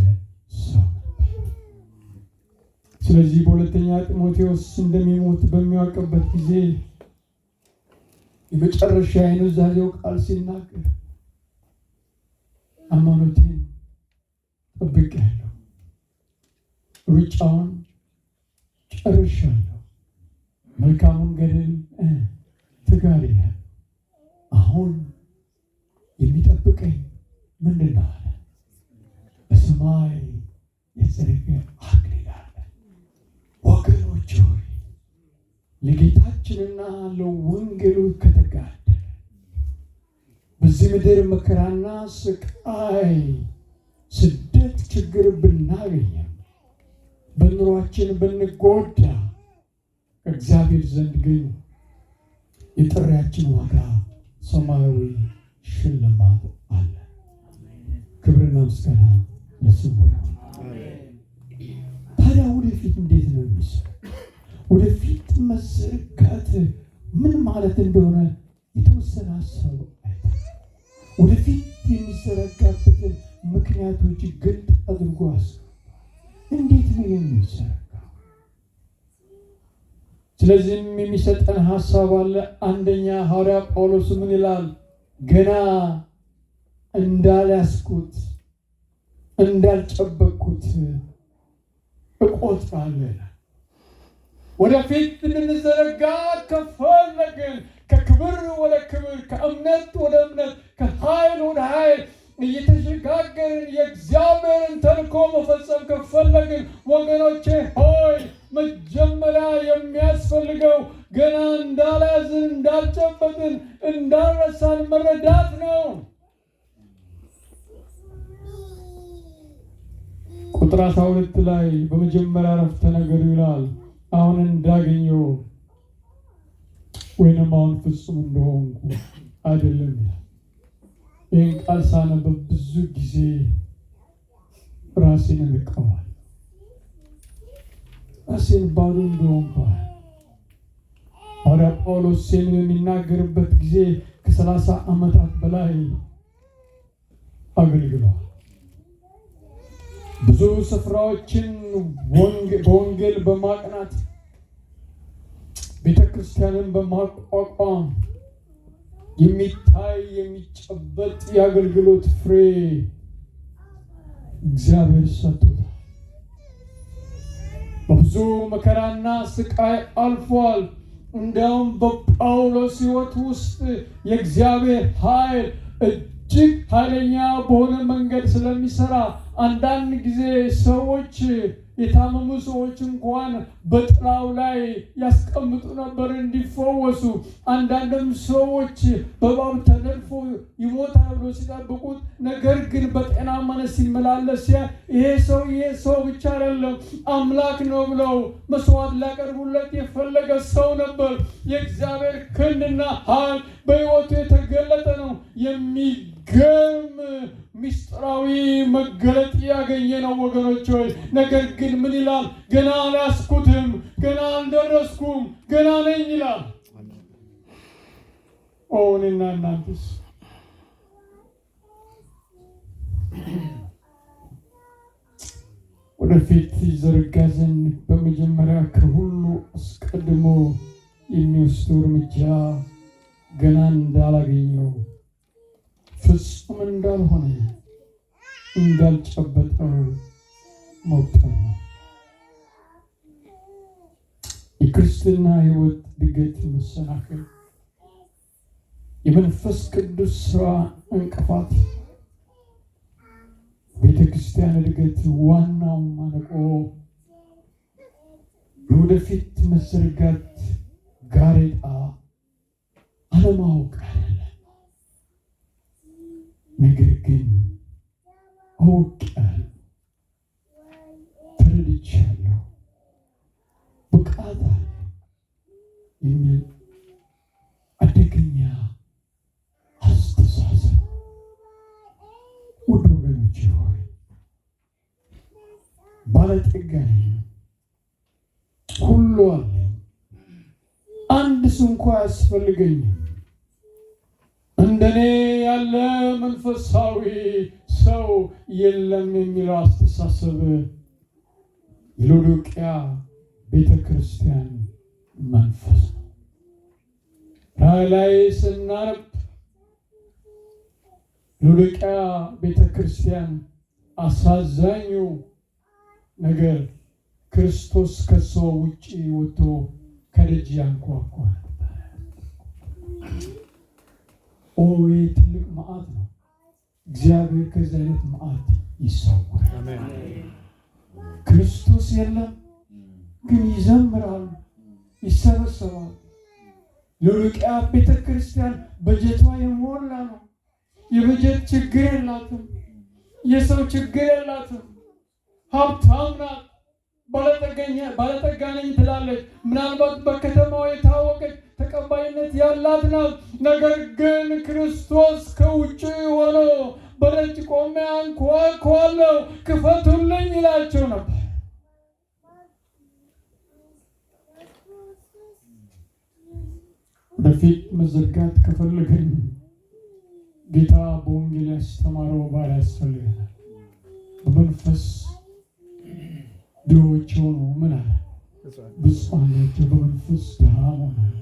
ሰው ነበር። ስለዚህ በሁለተኛ ጢሞቴዎስ እንደሚሞት በሚያውቅበት ጊዜ የመጨረሻ የኑዛዜው ቃል ሲናገር ሃይማኖቴን ጠብቄአለሁ፣ ሩጫውን ጨርሻለሁ፣ መልካሙን ገድል ተጋድያለሁ። አሁን የሚጠብቀኝ ምንድን ነው አለ? በሰማይ የጽድቅ አክሊል አለ። ወገኖች ሆይ ለጌታችንና ለወንጌሉ ከተጋደለ በዚህ ምድር መከራና ስቃይ፣ ስደት፣ ችግር ብናገኝም በኑሯችን ብንጎዳ ከእግዚአብሔር ዘንድ ግን የጥሪያችን ዋጋ ሰማያዊ ሽልማት አለ። ክብርና ምስጋና ለስሙ ይሁን። ታዲያ ወደፊት እንዴት ነው የሚሰራው? ወደፊት መዘርጋት ምን ማለት እንደሆነ የተወሰነ ሀሳብ አይተናል። ወደፊት የሚዘረጋበትን ምክንያቶች ግልጥ አድርጎ እንዴት ነው የሚዘረጋው? ስለዚህም የሚሰጠን ሀሳብ አለ። አንደኛ ሐዋርያ ጳውሎስ ምን ይላል? ገና እንዳልያዝኩት እንዳልጨበቅኩት እቆጥራለሁ ይላል። ወደፊት እንድንዘረጋ ከፈለግን ከክብር ወደ ክብር፣ ከእምነት ወደ እምነት፣ ከኃይል ወደ ኃይል እየተሸጋገርን የእግዚአብሔርን ተልእኮ መፈጸም ከፈለግን ወገኖቼ ሆይ እንዳልያዝን እንዳልጨበጥን እንዳልረሳን መረዳት ነው። ቁጥር 12 ላይ በመጀመሪያ አረፍተ ነገር ይላል አሁን እንዳገኘው ወይንም አሁን ፍጹም እንደሆንኩ አይደለም ይላል። ይህን ቃል ሳነበብ ብዙ ጊዜ ራሴን እንቀዋል። ራሴን ባዶ እንደሆንኩ ሐዋርያ ጳውሎስ የሚናገርበት ጊዜ ከ30 ዓመታት በላይ አገልግሏል። ብዙ ስፍራዎችን በወንጌል በማቅናት ቤተክርስቲያንን በማቋቋም የሚታይ የሚጨበጥ የአገልግሎት ፍሬ እግዚአብሔር ሰጥቶታል። በብዙ መከራና ስቃይ አልፏል። እንዲያውም በጳውሎስ ሕይወት ውስጥ የእግዚአብሔር ኃይል እጅግ ኃይለኛ በሆነ መንገድ ስለሚሰራ አንዳንድ ጊዜ ሰዎች የታመሙ ሰዎች እንኳን በጥላው ላይ ያስቀምጡ ነበር እንዲፈወሱ። አንዳንድም ሰዎች በእባብ ተነድፎ ይሞታል ብሎ ሲጠብቁት፣ ነገር ግን በጤናማነት ሲመላለስ ይሄ ሰው ብቻ አይደለም አምላክ ነው ብለው መስዋዕት ሊያቀርቡለት የፈለገ ሰው ነበር። የእግዚአብሔር ክንድና ኃይል በሕይወቱ የተገለጠ ነው። የሚገርም ሚስጥራዊ መገለጥ ያገኘ ነው ወገኖች ሆይ። ነገር ግን ምን ይላል? ገና አልያዝኩትም፣ ገና አልደረስኩም፣ ገና ነኝ ይላል። እኔና እናንተስ ወደፊት ይዘረጋ ዘንድ በመጀመሪያ ከሁሉ አስቀድሞ የሚወስደው እርምጃ ገና እንዳላገኘው ፍጹም እንዳልሆነ እንዳልጨበጠው መቁጠር ነው። የክርስትና ሕይወት እድገት መሰናክል፣ የመንፈስ ቅዱስ ሥራ እንቅፋት፣ ቤተ ክርስቲያን እድገት ዋናው ማነቆ የወደፊት መዘርጋት ጋሬጣ አለማወቅ አይደለም። ነገር ግን አውቄያለሁ፣ ተረድቻለሁ፣ ብቃት አለ የሚል አደገኛ አስተሳሰብ። ውድ ወገኖቼ ሆይ ባለጠጋ ነኝ፣ ሁሉ አለኝ፣ አንድስ እንኳ አያስፈልገኝም፣ እንደኔ ያለ መንፈሳዊ ሰው የለም የሚለው አስተሳሰብ የሎዶቅያ ቤተ ክርስቲያን መንፈስ ነው። ላይ ስናነብ ሎዶቅያ ቤተ ክርስቲያን አሳዛኙ ነገር ክርስቶስ ከሰው ውጪ ወጥቶ ከደጅ ያንኳኳ ነበር። ትልቅ መዓት ነው። እግዚአብሔር ከዚህ አይነት መዓት ይሰውራል። ክርስቶስ የለም ግን ይዘምራል፣ ይሰበሰባል። ሎዶቅያ ቤተ ክርስቲያን በጀቷ የሞላ ነው። የበጀት ችግር የላትም፣ የሰው ችግር የላትም። ሀብታም ናት፣ ባለጠጋ ነኝ ትላለች። ምናልባት በከተማው የታወቀች ተቀባይነት ያላት ናት። ነገር ግን ክርስቶስ ከውጭ ሆኖ በደጅ ቆሜ አንኳኳለሁ ክፈቱልኝ ይላቸው ነበር። ወደፊት መዘርጋት ከፈለግን ጌታ በወንጌል ያስተማረው ባል ያስፈልገናል። በመንፈስ ድሆች ሆኑ ምን አለ? ብፁዓን ናቸው በመንፈስ ድሃ መሆን አለ፣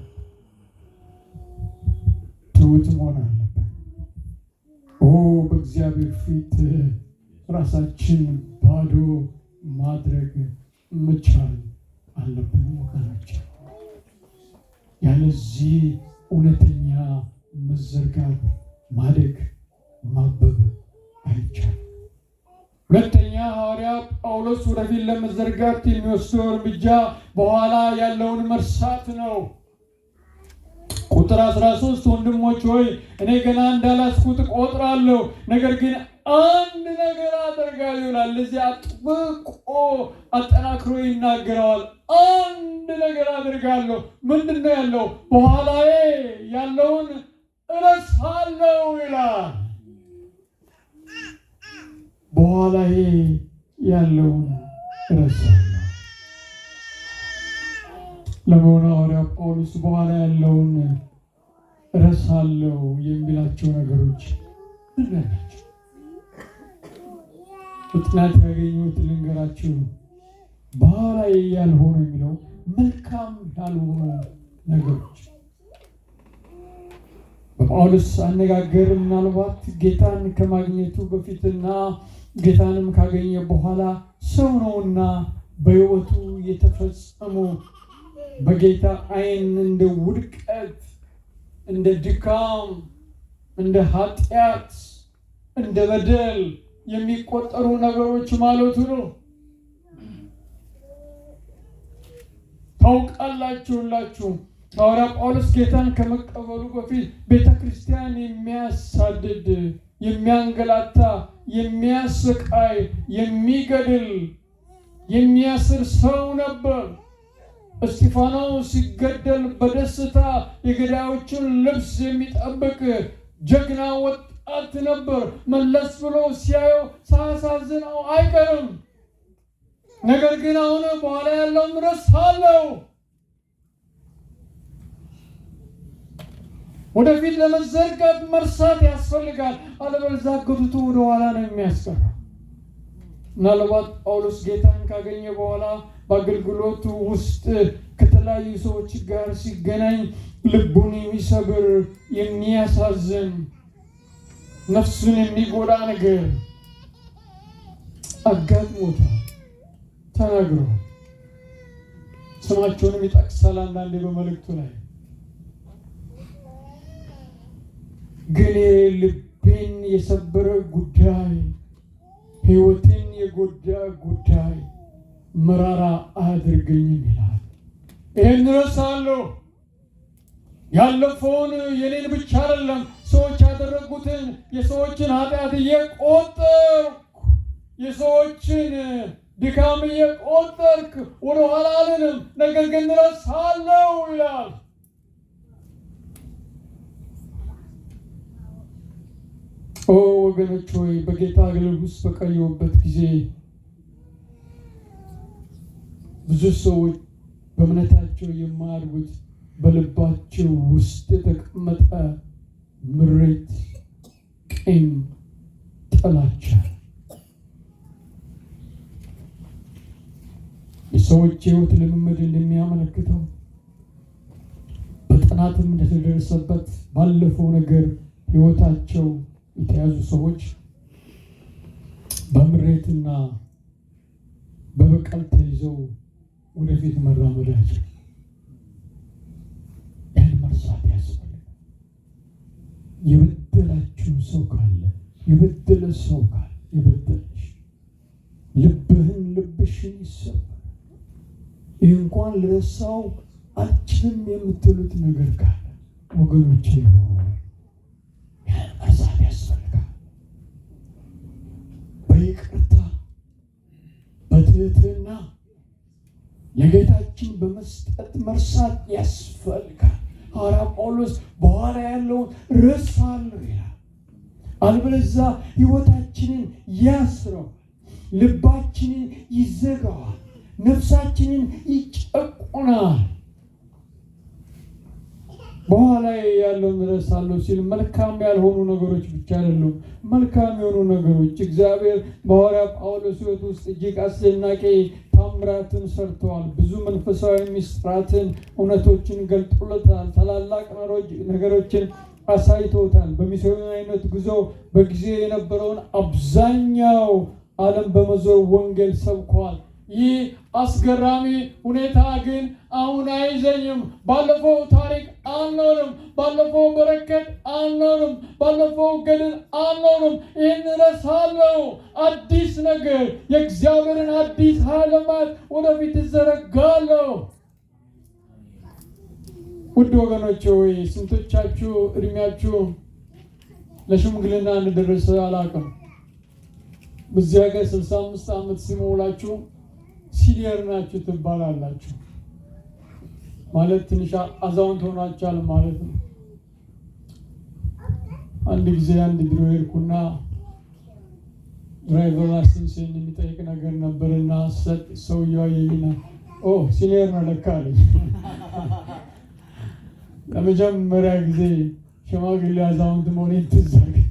ትሑት መሆን አለብን። በእግዚአብሔር ፊት ራሳችን ባዶ ማድረግ መቻል አለብን ወገኖች። ያለዚህ እውነተኛ መዘርጋት ማደግ ማበብ አይቻልም። ሁለተኛ ሐዋርያ ጳውሎስ ወደፊት ለመዘርጋት የሚወስደው እርምጃ በኋላ ያለውን መርሳት ነው። ቁጥር 13 ወንድሞች ሆይ እኔ ገና እንዳላስኩት ቆጥራለሁ፣ ነገር ግን አንድ ነገር አደርጋለሁ ይላል። ለዚህ አጥብቆ አጠናክሮ ይናገራል። አንድ ነገር አደርጋለሁ። ምንድነው ያለው? በኋላዬ ያለውን እረሳለሁ ይላል። በኋላዬ ያለውን እረሳለሁ። ለመሆኑ ሐዋርያው ጳውሎስ በኋላ ያለውን እረሳለሁ የሚላቸው ነገሮች ምንድን ናቸው? በጥናት ያገኘሁት ልንገራችሁ። በኋላ ያልሆኑ የሚለው መልካም ያልሆኑ ነገሮች በጳውሎስ አነጋገር ምናልባት ጌታን ከማግኘቱ በፊትና ጌታንም ካገኘ በኋላ ሰው ነውና በሕይወቱ የተፈጸሙ በጌታ ዓይን እንደ ውድቀት፣ እንደ ድካም፣ እንደ ኃጢአት፣ እንደ በደል የሚቆጠሩ ነገሮች ማለቱ ነው። ታውቃላችሁ ሐዋርያ ጳውሎስ ጌታን ከመቀበሉ በፊት ቤተ ክርስቲያን የሚያሳድድ፣ የሚያንገላታ፣ የሚያሰቃይ፣ የሚገድል፣ የሚያስር ሰው ነበር። እስጢፋኖስ ሲገደል በደስታ የገዳዮችን ልብስ የሚጠብቅ ጀግና ወጣት ነበር። መለስ ብሎ ሲያየው ሳያሳዝነው አይቀርም። ነገር ግን አሁን በኋላ ያለውን እረሳለሁ። ወደፊት ለመዘርጋት መርሳት ያስፈልጋል። አለበለዚያ ገፍቶ ወደ ኋላ ነው የሚያስቀራ። ምናልባት ጳውሎስ ጌታን ካገኘ በኋላ በአገልግሎቱ ውስጥ ከተለያዩ ሰዎች ጋር ሲገናኝ ልቡን የሚሰብር፣ የሚያሳዝን፣ ነፍሱን የሚጎዳ ነገር አጋጥሞታል፣ ተናግሯል። ስማቸውንም ይጠቅሳል አንዳንዴ በመልእክቱ ላይ። ግን ልቤን የሰበረ ጉዳይ፣ ሕይወቴን የጎዳ ጉዳይ መራራ አያድርገኝም ይላል። ይህን እረሳለሁ። ያለፈውን የኔን ብቻ አይደለም ሰዎች ያደረጉትን የሰዎችን ኃጢአት እየቆጠርኩ የሰዎችን ድካም እየቆጠርክ ወደኋላ አልልም፣ ነገር ግን እረሳለሁ ይላል። ኦ ወገኖች ሆይ በጌታ አገልግሎት ውስጥ በቆየሁበት ጊዜ ብዙ ሰዎች በእምነታቸው የማያድጉት በልባቸው ውስጥ የተቀመጠ ምሬት፣ ቂም፣ ጥላቻ የሰዎች ሕይወት ልምምድ እንደሚያመለክተው በጥናትም እንደተደረሰበት ባለፈው ነገር ሕይወታቸው የተያዙ ሰዎች በምሬትና በበቀል ተይዘው ወደፊት መራመዳቸው ያን መርሳት ያስፈልጋል። የበደላችሁ ሰው ካለ፣ የበደለ ሰው ካለ፣ የበደለሽ ልብሽን ይሰበር። ይህ እንኳን ልረሳው አልችልም የምትሉት ነገር ካለ ወገኖቼ ያን መርሳት ያስፈልጋል። በይቅርታ በትህትና ለጌታችን በመስጠት መርሳት ያስፈልጋል። ሐዋርያ ጳውሎስ በኋላ ያለውን እረሳለሁ ይላል። አልበለዚያ ሕይወታችንን ያስረዋል፣ ልባችንን ይዘጋዋል፣ ነፍሳችንን ይጨቁናል። በኋላ ያለውን እረሳለሁ ሲል መልካም ያልሆኑ ነገሮች ብቻ አይደሉም፣ መልካም የሆኑ ነገሮች። እግዚአብሔር በሐዋርያ ጳውሎስ ሕይወት ውስጥ እጅግ አስደናቂ ታምራትን ሰርተዋል። ብዙ መንፈሳዊ ምስጢራትን፣ እውነቶችን ገልጦለታል። ታላላቅ ነገሮችን አሳይቶታል። በሚስዮናዊነት ጉዞ በጊዜ የነበረውን አብዛኛው ዓለም በመዞር ወንጌል ሰብኳል። ይህ አስገራሚ ሁኔታ ግን አሁን አይዘኝም። ባለፈው ታሪክ አንኖርም፣ ባለፈው በረከት አንኖርም፣ ባለፈው ገድል አንኖርም። ይህን እረሳለሁ። አዲስ ነገር የእግዚአብሔርን አዲስ ዓለማት ወደፊት እዘረጋለሁ። ውድ ወገኖቼ ሆይ ስንቶቻችሁ እድሜያችሁ ለሽምግልና እንደደረሰ አላውቅም። በዚህ ሀገር 65 ዓመት ሲሞላችሁ ሲኒየር ናችሁ ትባላላችሁ። ማለት ትንሽ አዛውንት ሆናችኋል ማለት ነው። አንድ ጊዜ አንድ ቢሮ ሄድኩና ድራይቨር ላይሰንስን የሚጠይቅ ነገር ነበርና ሰውየው አየኝና ሲኒየር ነው ለካ አለኝ። ለመጀመሪያ ጊዜ ሽማግሌ አዛውንት መሆኔን ትዝ አለኝ።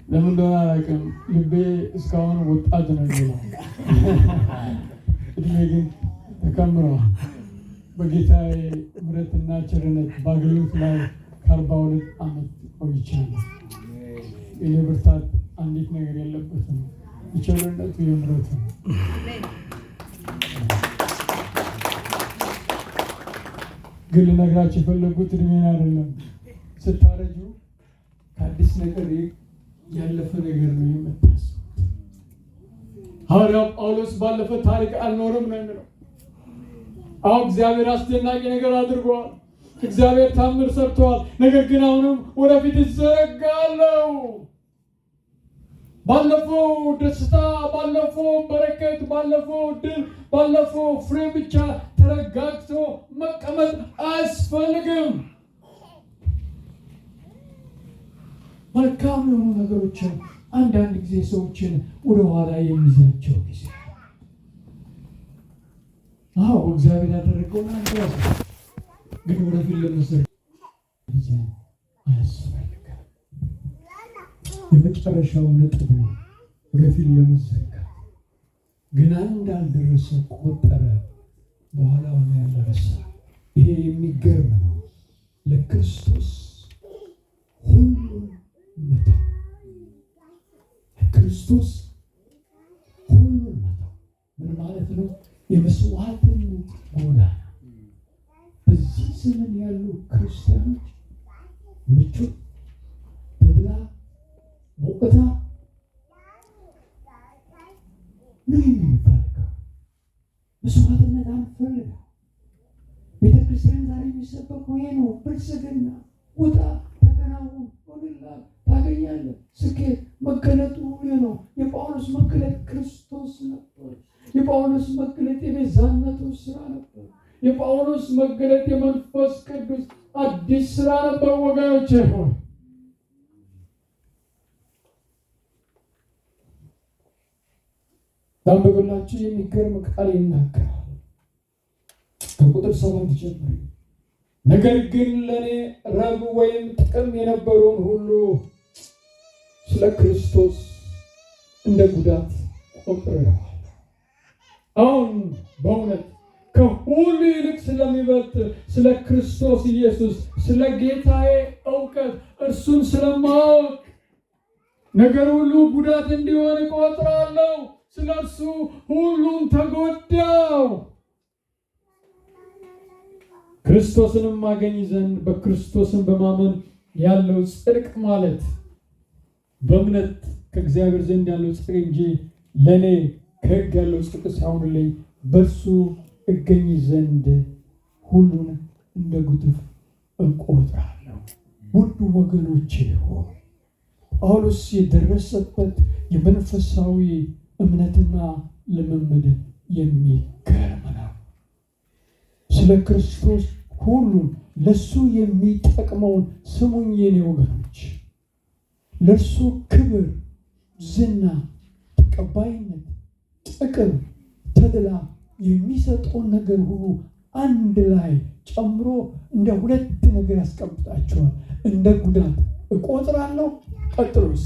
ለምን እንደሆነ አላውቅም። ልቤ እስካሁን ወጣት ነው የሚለው። እድሜ ግን ተከምሯል። በጌታዬ ምሕረትና ቸርነት በአገልግሎት ላይ ከ42 ዓመት ቆይቻለሁ። የኔ ብርታት አንዲት ነገር የለበትም። የቸርነቱ የምሕረቱ ግን ልነግራችሁ የፈለጉት እድሜን አይደለም። ስታረጁ ከአዲስ ነገር ያለፈ ነገር ነው የምታስቡት። ሐዋርያው ጳውሎስ ባለፈ ታሪክ አልኖርም ነው የሚለው። አሁን እግዚአብሔር አስደናቂ ነገር አድርጓል። እግዚአብሔር ታምር ሰርቷል። ነገር ግን አሁንም ወደፊት ይዘረጋለሁ። ባለፈው ደስታ፣ ባለፈው በረከት፣ ባለፈው ድል፣ ባለፈው ፍሬ ብቻ ተረጋግቶ መቀመጥ አያስፈልግም። መልካም የሆኑ ነገሮችን አንዳንድ ጊዜ ሰዎችን ወደ ኋላ የሚይዛቸው ጊዜ እግዚአብሔር ያደረገውን አንተ ግን ወደፊት ለመዘርጋት ጊዜ አያስፈልግም። የመጨረሻው ነጥብ ወደፊት ለመዘርጋት ግን እንዳልደረሰ ቆጠረ፣ በኋላ ሆነ ያልደረሰ። ይሄ የሚገርም ነው። ለክርስቶስ ሁሉን መተው፣ ለክርስቶስ ሁሉን መተው ምን ማለት ነው? የመስዋዕትነት ጎዳና። በዚህ ዘመን ያሉ ክርስቲያኖች ምቾት፣ ተድላ፣ ሞቅታ ምን የሚፈልገው መስዋዕትነት አንፈልገው። ቤተክርስቲያን ዛሬ የሚሰበከው ይሄ ነው። ብልጽግና፣ ውጣ፣ ተከናወን፣ ሆንላ፣ ታገኛለህ። ስኬት መገለጡ ይሄ ነው። የጳውሎስ መገለጥ ክርስቶስ ነበር። የጳውሎስ መገለጥ የቤዛነቱ ስራ ነበር። የጳውሎስ መገለጥ የመንፈስ ቅዱስ አዲስ ስራ ነበር። ወገኖቼ ሆይ ታንበብላችሁ የሚገርም ቃል ይናገራል። ከቁጥር 7 ጀምሮ ነገር ግን ለእኔ ረብ ወይም ጥቅም የነበረውን ሁሉ ስለ ክርስቶስ እንደ ጉዳት ቆጥሬዋለሁ። አሁን በእውነት ከሁሉ ይልቅ ስለሚበልጥ ስለ ክርስቶስ ኢየሱስ ስለ ጌታዬ እውቀት እርሱን ስለማወቅ ነገር ሁሉ ጉዳት እንዲሆን እቆጥራለሁ። ስለ እርሱ ሁሉም ተጎዳው፣ ክርስቶስንም ማገኝ ዘንድ በክርስቶስን በማመን ያለው ጽድቅ ማለት በእምነት ከእግዚአብሔር ዘንድ ያለው ጽድቅ እንጂ ለእኔ ከሕግ ያለው ጽድቅ ሳይሆንልኝ በእርሱ እገኝ ዘንድ ሁሉን እንደ ጉድፍ እቆጥራለሁ። ውድ ወገኖቼ ሆይ ጳውሎስ የደረሰበት የመንፈሳዊ እምነትና ልምምድ የሚገርም ነው። ስለ ክርስቶስ ሁሉን ለእሱ የሚጠቅመውን ስሙኝ የኔ ወገኖች፣ ለእርሱ ክብር፣ ዝና፣ ተቀባይነት፣ ጥቅም፣ ተድላ የሚሰጠውን ነገር ሁሉ አንድ ላይ ጨምሮ እንደ ሁለት ነገር ያስቀምጣቸዋል። እንደ ጉዳት እቆጥራለሁ። ቀጥሎስ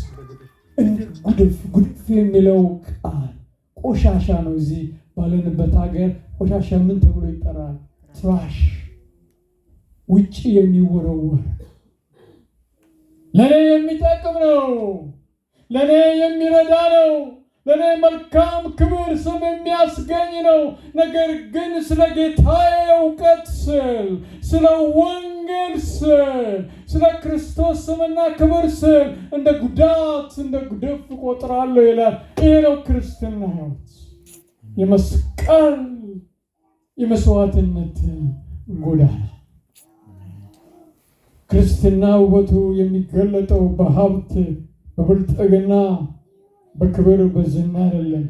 እንደ ጉድፍ። ጉድፍ የሚለው ቃል ቆሻሻ ነው። እዚህ ባለንበት ሀገር ቆሻሻ ምን ተብሎ ይጠራል? ትራሽ፣ ውጭ የሚወረወር። ለእኔ የሚጠቅም ነው፣ ለእኔ የሚረዳ ነው፣ ለእኔ መልካም ክብር ስም የሚያስገኝ ነው። ነገር ግን ስለ ጌታዬ እውቀት ስል፣ ስለ ወንጌል ስል፣ ስለ ክርስቶስ ስምና ክብር ስል እንደ ጉዳት እንደ ጉድፍ እቆጥራለሁ ይላል። ይህ ነው ክርስትና ሕይወት፣ የመስቀል የመስዋዕትነት ጎዳና። ክርስትና ውበቱ የሚገለጠው በሀብት፣ በብልጥግና፣ በክብር፣ በዝና አይደለም፣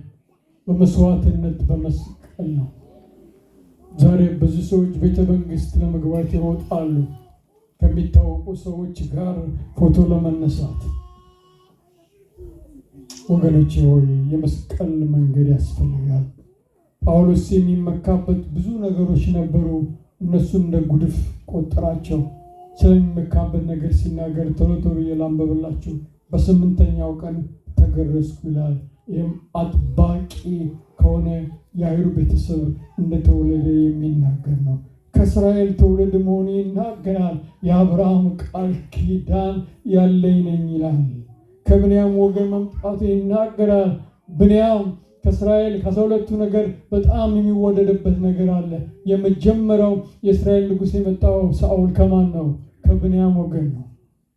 በመስዋዕትነት በመስቀል ነው። ዛሬ ብዙ ሰዎች ቤተ መንግስት ለመግባት ይሮጣሉ ከሚታወቁ ሰዎች ጋር ፎቶ ለመነሳት። ወገኖቼ ሆይ የመስቀል መንገድ ያስፈልጋል። ጳውሎስ የሚመካበት ብዙ ነገሮች ነበሩ። እነሱን እንደ ጉድፍ ቆጠራቸው። ስለሚመካበት ነገር ሲናገር ቶሎ ቶሎ እየላንበብላችሁ በ8ኛው ቀን ተገረዝኩ ይላል። ይህም አጥባቂ ከሆነ የአይሁድ ቤተሰብ እንደተወለደ የሚናገር ነው። ከእስራኤል ተወለደ መሆኑ ይናገራል። የአብርሃም ቃል ኪዳን ያለኝ ነኝ ይላል። ከብንያም ወገን መምጣቱ ይናገራል። ብንያም ከእስራኤል ከ12ቱ ነገር በጣም የሚወደድበት ነገር አለ። የመጀመሪያው የእስራኤል ንጉሥ የመጣው ሳኦል ከማን ነው? ከብንያም ወገን ነው።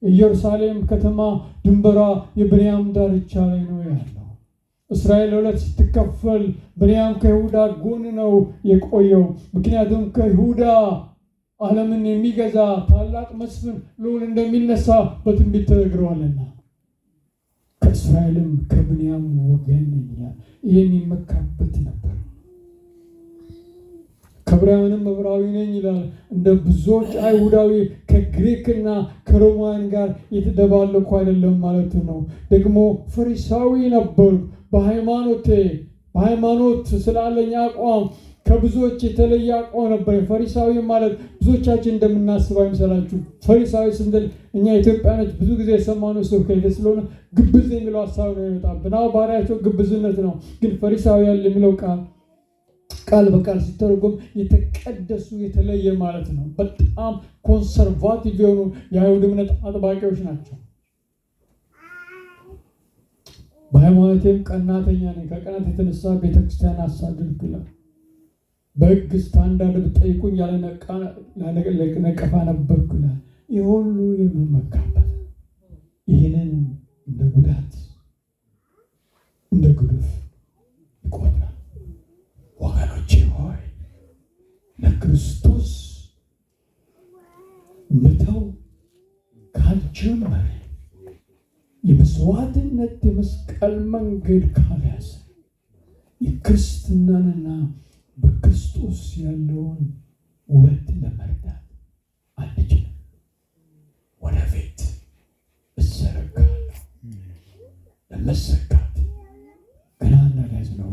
ኢየሩሳሌም ከተማ ድንበሯ የብንያም ዳርቻ ላይ ነው ያለው። እስራኤል ሁለት ስትከፈል ብንያም ከይሁዳ ጎን ነው የቆየው። ምክንያቱም ከይሁዳ ዓለምን የሚገዛ ታላቅ መስፍን ልዑል እንደሚነሳ በትንቢት ተነግሯልና። ከእስራኤልም ከብንያም ወገን ይላል። ይህን ይመካበት ነበር። ከዕብራውያንም ዕብራዊ ነኝ ይላል። እንደ ብዙዎች አይሁዳዊ ከግሪክና ከሮማውያን ጋር የተደባለቁ አይደለም ማለት ነው። ደግሞ ፈሪሳዊ ነበሩ። በሃይማኖት ስላለኝ አቋም ከብዙዎች የተለየ አቋም ነበር። ፈሪሳዊ ማለት ብዙዎቻችን እንደምናስብ አይምሰላችሁ። ፈሪሳዊ ስንል እኛ ኢትዮጵያኖች ብዙ ጊዜ የሰማነው ስብከት ስለሆነ ግብዝ የሚለው ሀሳብ ነው የሚመጣብን። አዎ ባህሪያቸው ግብዝነት ነው። ግን ፈሪሳዊ ያለ የሚለው ቃል በቃል ሲተረጎም የተቀደሱ የተለየ ማለት ነው። በጣም ኮንሰርቫቲቭ የሆኑ የአይሁድ እምነት አጥባቂዎች ናቸው። በሃይማኖቴም ቀናተኛ ነኝ፣ ከቀናት የተነሳ ቤተክርስቲያን አሳድድኩ ይላል። በሕግ ስታንዳርድ ብትጠይቁኝ ያለ ነቀፋ ነበርኩ ይላል። ይህ ሁሉ የምመካበት ይህንን እንደ ጉዳት እንደ ጉድፍ ይቆጥራል። ወገኖቼ ሆይ ለክርስቶስ መተው ካልጀመረ የመስዋዕትነት የመስቀል መንገድ ካልያዘ የክርስትናንና በክርስቶስ ያለውን ውበት ለመርዳት አንችልም። ወደፊት እዘረጋለሁ። ለመዘርጋት ገና እንዳልያዝነው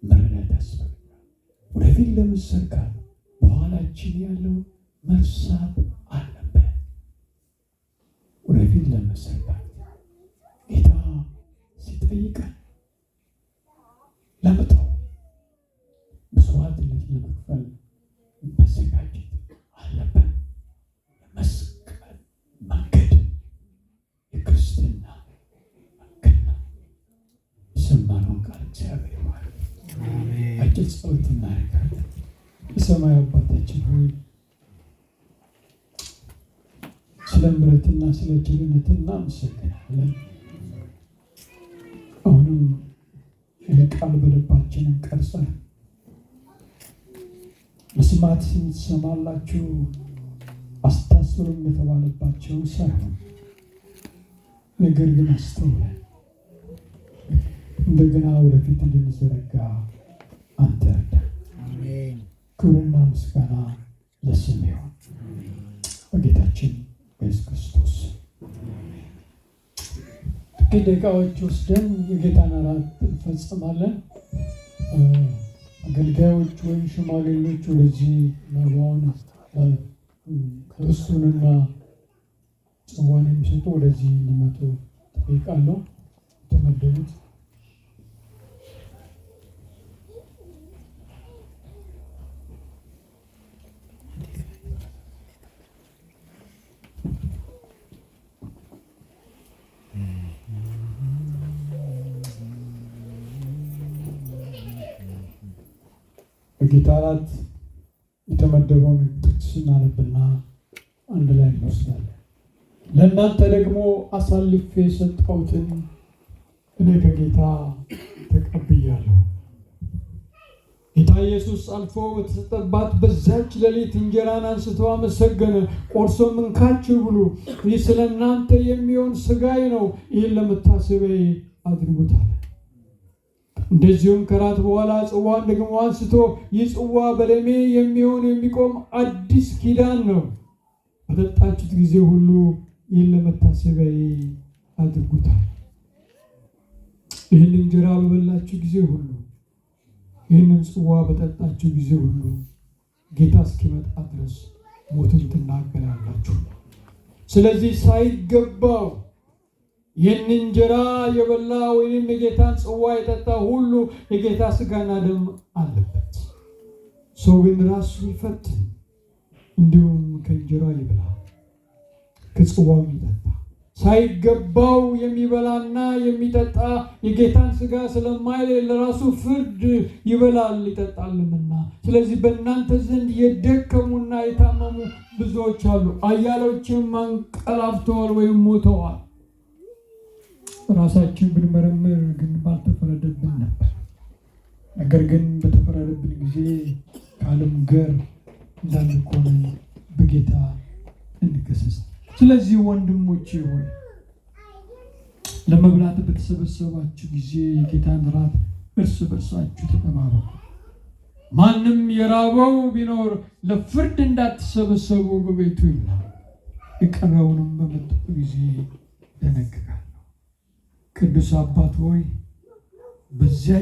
መረዳት ያስፈልጋል። ወደፊት ለመዘርጋት በኋላችን ያለውን መርሳት አለብን። ወደፊት ለመዘርጋት ጌታ ሲጠይቀን ለመተው መስዋዕትነት ለመክፈል መዘጋጀት አለብን። የመስቀል መንገድ የክርስትና መንገድ ነው። የሰማነውን ቃል እግዚአብሔር ይባርክ። አጭር ጸሎት እናደርጋለን። የሰማይ አባታችን ሆይ ስለ ምሕረትና ስለ ቸርነት እናመሰግናለን። አሁንም ይህ ቃል በልባችንን ቀርጸን መስማት ትሰማላችሁ አስታስሩ እንደተባለባቸው ሳይሆን ነገር ግን አስተውለን እንደገና ወደፊት እንድንዘረጋ አንተ እርዳን። ክብርና ምስጋና ለስም ይሁን በጌታችን በኢየሱስ ክርስቶስ። ጥቂት ደቂቃዎች ወስደን የጌታን እራት እንፈጽማለን። አገልጋዮች ወይም ሽማግሌዎች ወደዚህ መባውን ክርስቶንና ጽዋን የሚሰጡ ወደዚህ እንዲመጡ ጠይቃለሁ። የተመደቡት በጌታ እራት የተመደበውን ጥቅስ እናነብና አንድ ላይ እንወስዳለን። ለእናንተ ደግሞ አሳልፌ የሰጠሁትን እኔ ከጌታ ተቀብያለሁ። ጌታ ኢየሱስ አልፎ በተሰጠባት በዛች ሌሊት እንጀራን አንስቶ አመሰገነ፣ ቆርሶም እንካችሁ ብሉ፣ ይህ ስለ እናንተ የሚሆን ሥጋዬ ነው፣ ይህን ለመታሰቢያዬ አድርጉት አለ። እንደዚሁም ከራት በኋላ ጽዋን ደግሞ አንስቶ ይህ ጽዋ በደሜ የሚሆን የሚቆም አዲስ ኪዳን ነው፣ በጠጣችሁት ጊዜ ሁሉ ይህን ለመታሰቢያዬ አድርጉት አለ። ይህን እንጀራ በበላችሁ ጊዜ ሁሉ ይህንን ጽዋ በጠጣችሁ ጊዜ ሁሉ ጌታ እስኪመጣ ድረስ ሞትን ትናገራላችሁ። ስለዚህ ሳይገባው ይህን እንጀራ የበላ ወይም የጌታን ጽዋ የጠጣ ሁሉ የጌታ ሥጋና ደም አለበት። ሰው ግን ራሱ ይፈትን፣ እንዲሁም ከእንጀራ ይብላ ከጽዋው ይጠጣ። ሳይገባው የሚበላና የሚጠጣ የጌታን ሥጋ ስለማይለይ ለራሱ ፍርድ ይበላል ይጠጣልምና። ስለዚህ በእናንተ ዘንድ የደከሙና የታመሙ ብዙዎች አሉ፣ አያሎችም አንቀላፍተዋል ወይም ሞተዋል። ራሳችን ብንመረምር ግን ባልተፈረደብን ነበር። ነገር ግን በተፈረደብን ጊዜ ከዓለም ጋር እንዳንኮን በጌታ እንከሰስ። ስለዚህ ወንድሞቼ ሆይ ለመብላት በተሰበሰባችሁ ጊዜ የጌታን ራት እርስ በርሳችሁ ተጠባበቁ። ማንም የራበው ቢኖር ለፍርድ እንዳትሰበሰቡ በቤቱ ይብላ። የቀረውንም በመጠጡ ጊዜ ደነግጋለሁ። ቅዱስ አባት ሆይ በዚያ